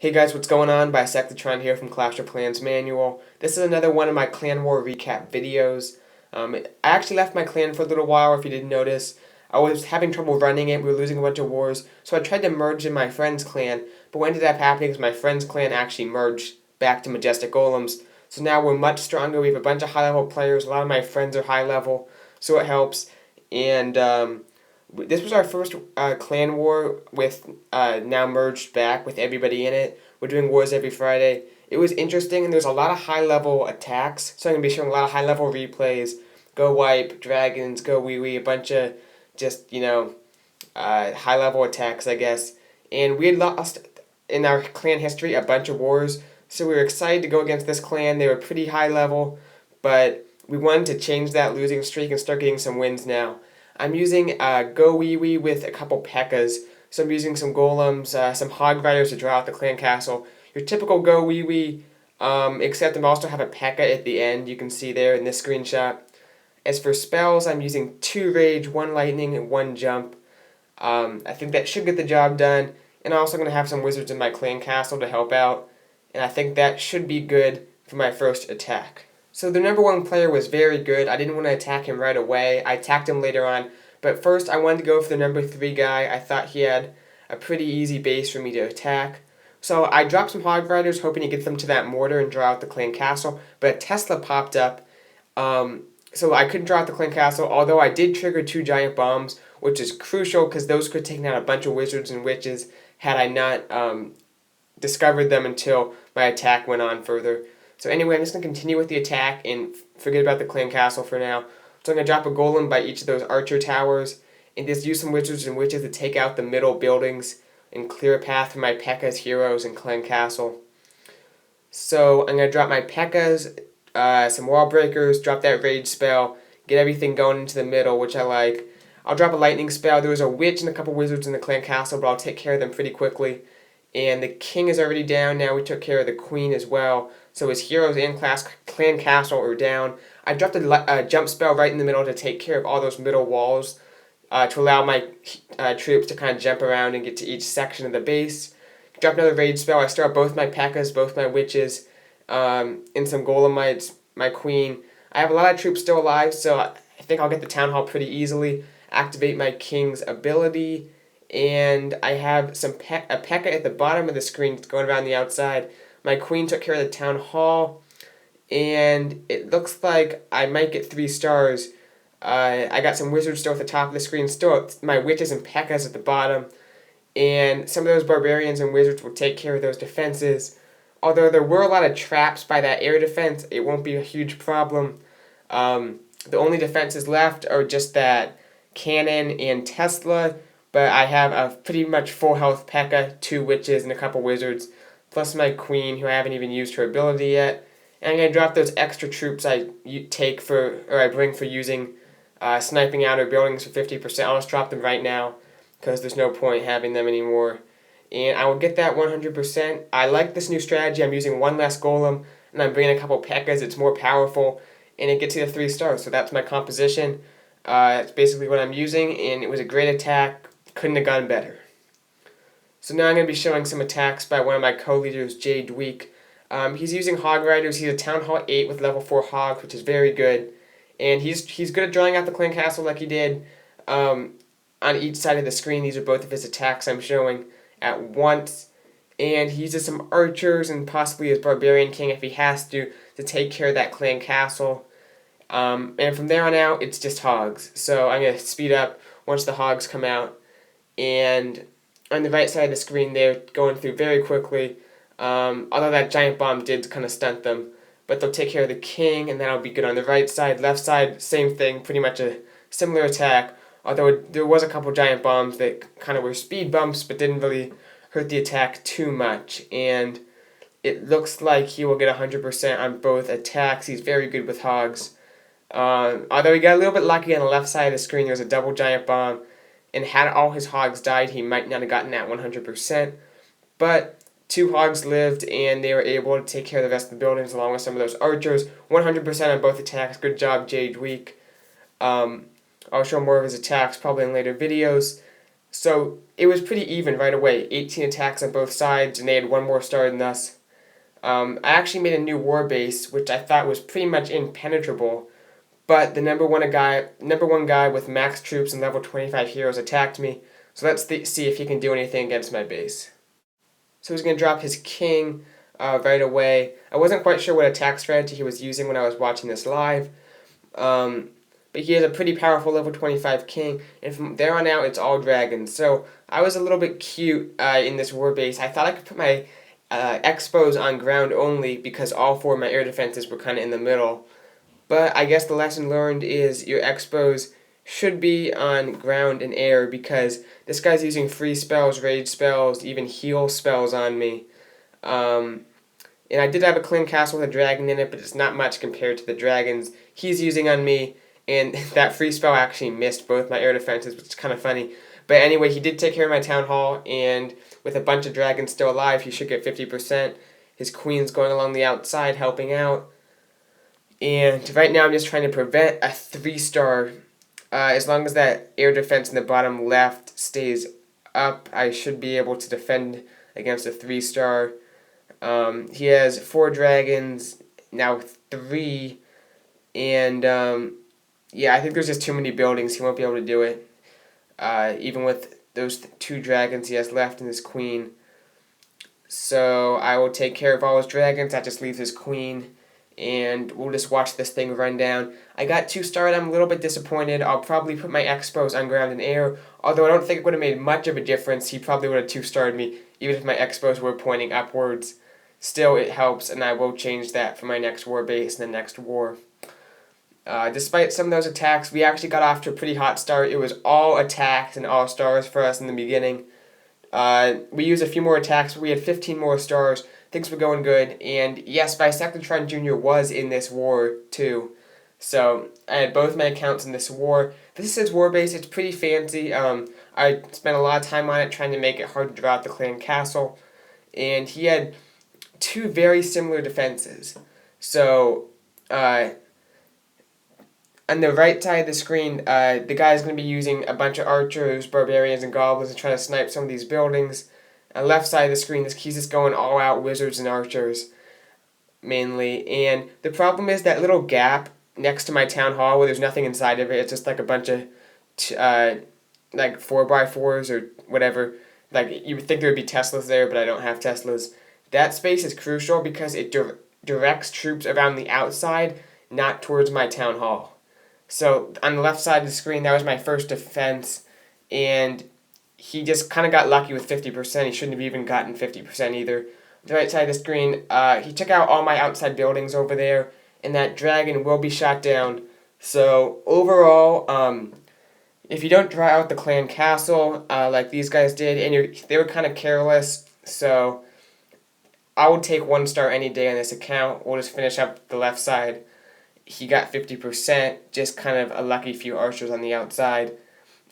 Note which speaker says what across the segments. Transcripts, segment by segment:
Speaker 1: Hey guys, what's going on? Bisectatron here from Clash of Clans Manual. This is another one of my Clan War recap videos. I actually left my clan for a little while, if you didn't notice. I was having trouble running it, we were losing a bunch of wars, so I tried to merge in my friend's clan, but what ended up happening is my friend's clan actually merged back to Majestic Golems. So now we're much stronger, we have a bunch of high-level players, a lot of my friends are high-level, so it helps. And this was our first clan war with now merged back with everybody in it. We're doing wars every Friday. It was interesting, and there's a lot of high-level attacks, so I'm going to be showing a lot of high-level replays. Go Wipe, Dragons, Go Wee Wee, a bunch of just, high-level attacks, I guess. And we had lost, in our clan history, a bunch of wars, so we were excited to go against this clan. They were pretty high-level, but we wanted to change that losing streak and start getting some wins now. I'm using Go Wee Wee with a couple P.E.K.K.A.s. So I'm using some Golems, some Hog Riders to draw out the clan castle. Your typical Go Wee Wee, except I also have a P.E.K.K.A. at the end, you can see there in this screenshot. As for spells, I'm using 2 Rage, 1 Lightning, and 1 Jump. I think that should get the job done. And I'm also going to have some wizards in my clan castle to help out. And I think that should be good for my first attack. So the number 1 player was very good. I didn't want to attack him right away. I attacked him later on. But first I wanted to go for the number 3 guy. I thought he had a pretty easy base for me to attack. So I dropped some Hog Riders hoping to get them to that mortar and draw out the clan castle. But a Tesla popped up. So I couldn't draw out the clan castle, although I did trigger 2 giant bombs, which is crucial because those could have taken out a bunch of wizards and witches had I not discovered them until my attack went on further. So anyway, I'm just going to continue with the attack and forget about the clan castle for now. So I'm going to drop a golem by each of those archer towers and just use some wizards and witches to take out the middle buildings and clear a path for my P.E.K.K.A.s, heroes, and clan castle. So I'm going to drop my P.E.K.K.A.s, some wall breakers, drop that rage spell, get everything going into the middle, which I like. I'll drop a lightning spell. There was a witch and a couple wizards in the clan castle, but I'll take care of them pretty quickly. And the king is already down. Now we took care of the queen as well. So his heroes and clan castle are down. I dropped a jump spell right in the middle to take care of all those middle walls to allow my troops to kind of jump around and get to each section of the base. Dropped another rage spell. I still have both my P.E.K.K.A.s, both my witches, and some golemites, my queen. I have a lot of troops still alive, so I think I'll get the town hall pretty easily. Activate my king's ability. And I have a P.E.K.K.A. at the bottom of the screen going around the outside. My queen took care of the town hall, and it looks like I might get 3 stars. I got some wizards still at the top of the screen, still my witches and P.E.K.K.A.s at the bottom, and some of those barbarians and wizards will take care of those defenses. Although there were a lot of traps by that air defense, it won't be a huge problem. The only defenses left are just that cannon and Tesla, but I have a pretty much full health P.E.K.K.A., 2 witches, and a couple wizards, plus my queen, who I haven't even used her ability yet. And I'm going to drop those extra troops I bring for using sniping outer buildings for 50%. I'll just drop them right now, because there's no point having them anymore. And I will get that 100%. I like this new strategy. I'm using 1 less golem, and I'm bringing a couple P.E.K.K.A.s. It's more powerful, and it gets you to 3 stars. So that's my composition. That's basically what I'm using, and it was a great attack. Couldn't have gone better. So now I'm going to be showing some attacks by one of my co-leaders, Jade Week. He's using Hog Riders. He's a Town Hall 8 with level 4 Hogs, which is very good. And he's good at drawing out the clan castle like he did. On each side of the screen, these are both of his attacks I'm showing at once. And he uses some archers and possibly his barbarian king if he has to take care of that clan castle. And from there on out, it's just hogs. So I'm going to speed up once the hogs come out. And on the right side of the screen, they're going through very quickly. Although that giant bomb did kind of stunt them. But they'll take care of the king, and that'll be good on the right side. Left side, same thing, pretty much a similar attack. Although there was a couple giant bombs that kind of were speed bumps, but didn't really hurt the attack too much. And it looks like he will get 100% on both attacks. He's very good with hogs. Although he got a little bit lucky on the left side of the screen, there was a double giant bomb. And had all his hogs died, he might not have gotten that 100%. But 2 hogs lived, and they were able to take care of the rest of the buildings along with some of those archers. 100% on both attacks. Good job, Jade Week. I'll show more of his attacks probably in later videos. So it was pretty even right away. 18 attacks on both sides, and they had one more star than us. I actually made a new war base, which I thought was pretty much impenetrable. But the number one guy with max troops and level 25 heroes attacked me. So let's see if he can do anything against my base. So he's going to drop his king right away. I wasn't quite sure what attack strategy he was using when I was watching this live. But he has a pretty powerful level 25 king, and from there on out, it's all dragons. So I was a little bit cute in this war base. I thought I could put my expos on ground only because all four of my air defenses were kind of in the middle. But I guess the lesson learned is your expos should be on ground and air because this guy's using free spells, rage spells, even heal spells on me. And I did have a clan castle with a dragon in it, but it's not much compared to the dragons he's using on me. And that free spell actually missed both my air defenses, which is kind of funny. But anyway, he did take care of my town hall, and with a bunch of dragons still alive, he should get 50%. His queen's going along the outside, helping out. And right now I'm just trying to prevent a 3-star. As long as that air defense in the bottom left stays up, I should be able to defend against a 3-star. He has 4 dragons, now 3, and yeah, I think there's just too many buildings. He won't be able to do it. Even with those 2 dragons he has left and his queen. So I will take care of all his dragons. That just leaves his queen. And we'll just watch this thing run down. I got 2-starred. I'm a little bit disappointed. I'll probably put my expos on ground and air. Although I don't think it would have made much of a difference. He probably would have 2-starred me, even if my expos were pointing upwards. Still, it helps, and I will change that for my next war base in the next war. Despite some of those attacks, we actually got off to a pretty hot start. It was all attacks and all stars for us in the beginning. We used a few more attacks, but we had 15 more stars. Things were going good, and yes, Bisectatron Jr. was in this war too. So I had both my accounts in this war. This is his war base. It's pretty fancy. I spent a lot of time on it trying to make it hard to draw out the clan castle, and he had 2 very similar defenses. So on the right side of the screen, the guy's going to be using a bunch of archers, barbarians, and goblins to try to snipe some of these buildings. On the left side of the screen, he's just going all out wizards and archers, mainly. And the problem is that little gap next to my town hall where there's nothing inside of it. It's just like a bunch of like 4x4s or whatever. Like you would think there would be Teslas there, but I don't have Teslas. That space is crucial because it directs troops around the outside, not towards my town hall. So on the left side of the screen, that was my first defense, and he just kind of got lucky with 50%. He shouldn't have even gotten 50% either. The right side of the screen, he took out all my outside buildings over there, and that dragon will be shot down. So overall, if you don't draw out the clan castle like these guys did, and they were kind of careless, so I would take 1-star any day on this account. We'll just finish up the left side. He got 50%, just kind of a lucky few archers on the outside.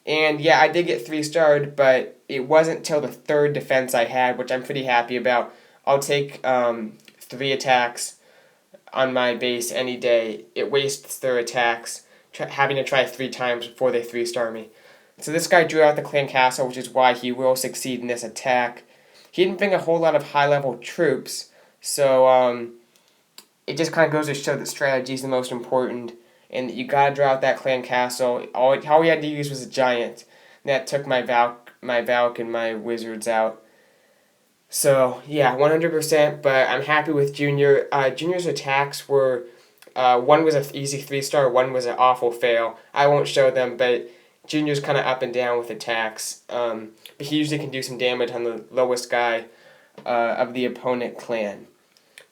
Speaker 1: And yeah, I did get 3-starred, but it wasn't till the 3rd defense I had, which I'm pretty happy about. I'll take 3 attacks on my base any day. It wastes their attacks, having to try 3 times before they 3-star me. So this guy drew out the clan castle, which is why he will succeed in this attack. He didn't bring a whole lot of high-level troops, so it just kind of goes to show that strategy is the most important, and that you gotta draw out that clan castle. All we had to use was a giant, and that took my Valk and my wizards out. So yeah, 100%. But I'm happy with Junior. Junior's attacks were, one was an easy 3-star, one was an awful fail. I won't show them, but Junior's kind of up and down with attacks. But he usually can do some damage on the lowest guy of the opponent clan.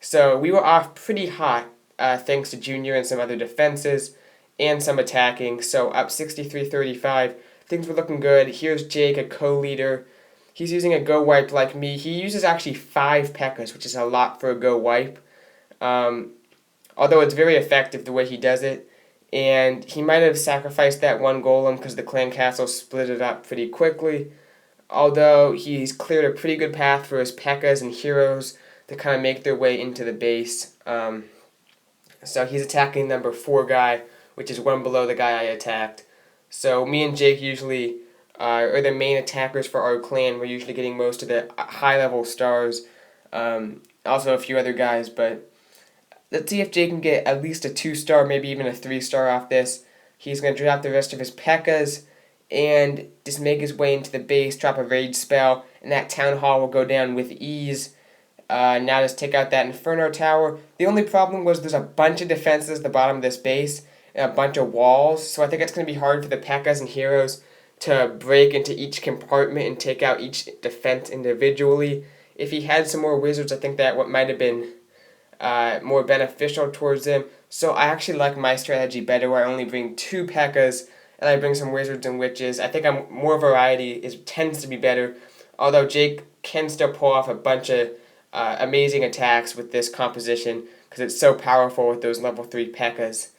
Speaker 1: So we were off pretty hot, thanks to Junior and some other defenses and some attacking. So up 63-35, things were looking good. Here's Jake, a co-leader. He's using a go wipe like me. He uses actually 5 P.E.K.K.A.s, which is a lot for a go wipe. Although it's very effective the way he does it. And he might have sacrificed that 1 golem because the clan castle split it up pretty quickly. Although he's cleared a pretty good path for his P.E.K.K.A.s and heroes to kind of make their way into the base. So he's attacking number 4 guy, which is 1 below the guy I attacked. So me and Jake usually or the main attackers for our clan. We're usually getting most of the high-level stars. Also a few other guys, but let's see if Jake can get at least a 2-star, maybe even a 3-star off this. He's going to drop the rest of his P.E.K.K.A.s and just make his way into the base, drop a rage spell, and that Town Hall will go down with ease. Now just take out that Inferno Tower. The only problem was there's a bunch of defenses at the bottom of this base and a bunch of walls, so I think it's going to be hard for the P.E.K.K.A.s and heroes to break into each compartment and take out each defense individually. If he had some more wizards, I think that what might have been more beneficial towards them. So I actually like my strategy better, where I only bring 2 P.E.K.K.A.s and I bring some wizards and witches. I think more variety tends to be better, although Jake can still pull off a bunch of amazing attacks with this composition because it's so powerful with those level 3 P.E.K.K.A.s.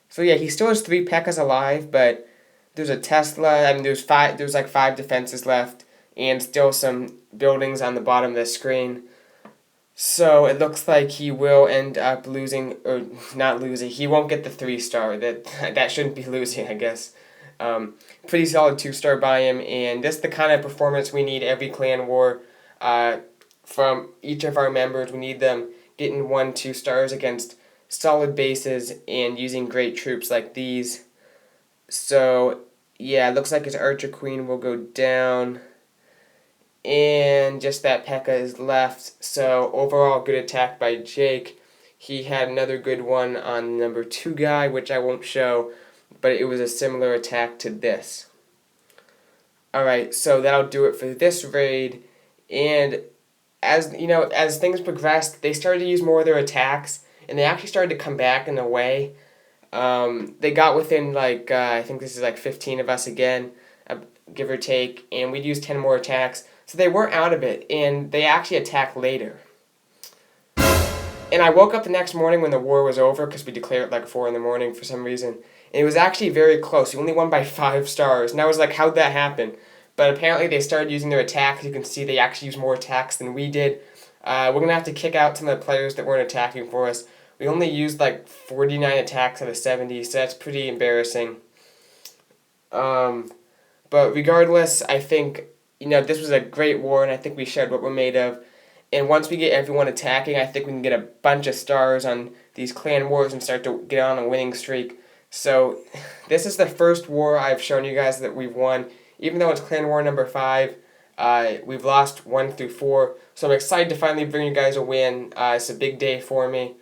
Speaker 1: So yeah, he still has 3 P.E.K.K.A.s alive, but there's a Tesla. I mean, there's like 5 defenses left, and still some buildings on the bottom of the screen. So it looks like he will end up losing, or not losing. He won't get the 3-star. That shouldn't be losing, I guess. Pretty solid 2-star by him, and this is the kind of performance we need every clan war from each of our members. We need them getting 1-2 stars against solid bases and using great troops like these. So yeah, it looks like his Archer Queen will go down. And just that P.E.K.K.A. is left. So overall, good attack by Jake. He had another good one on the number 2 guy, which I won't show, but it was a similar attack to this. Alright, so that'll do it for this raid. And as you know, as things progressed, they started to use more of their attacks, and they actually started to come back in a way. They got within I think this is 15 of us again, give or take, and we'd use 10 more attacks. So they weren't out of it, and they actually attacked later. And I woke up the next morning when the war was over, because we declared it 4 in the morning for some reason. And it was actually very close. We only won by 5 stars. And I was like, how'd that happen? But apparently they started using their attacks. You can see they actually used more attacks than we did. We're going to have to kick out some of the players that weren't attacking for us. We only used 49 attacks out of 70, so that's pretty embarrassing. But regardless, I think this was a great war, and I think we showed what we're made of. And once we get everyone attacking, I think we can get a bunch of stars on these clan wars and start to get on a winning streak. So this is the first war I've shown you guys that we've won. Even though it's clan war number 5, we've lost 1 through 4. So I'm excited to finally bring you guys a win. It's a big day for me.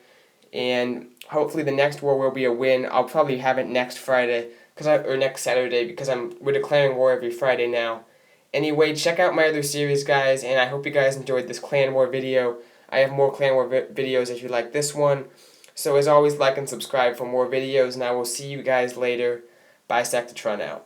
Speaker 1: And hopefully the next war will be a win. I'll probably have it next Friday, or next Saturday, because we're declaring war every Friday now. Anyway, check out my other series, guys, and I hope you guys enjoyed this Clan War video. I have more Clan War videos if you like this one. So as always, like and subscribe for more videos, and I will see you guys later. Bisectatron out.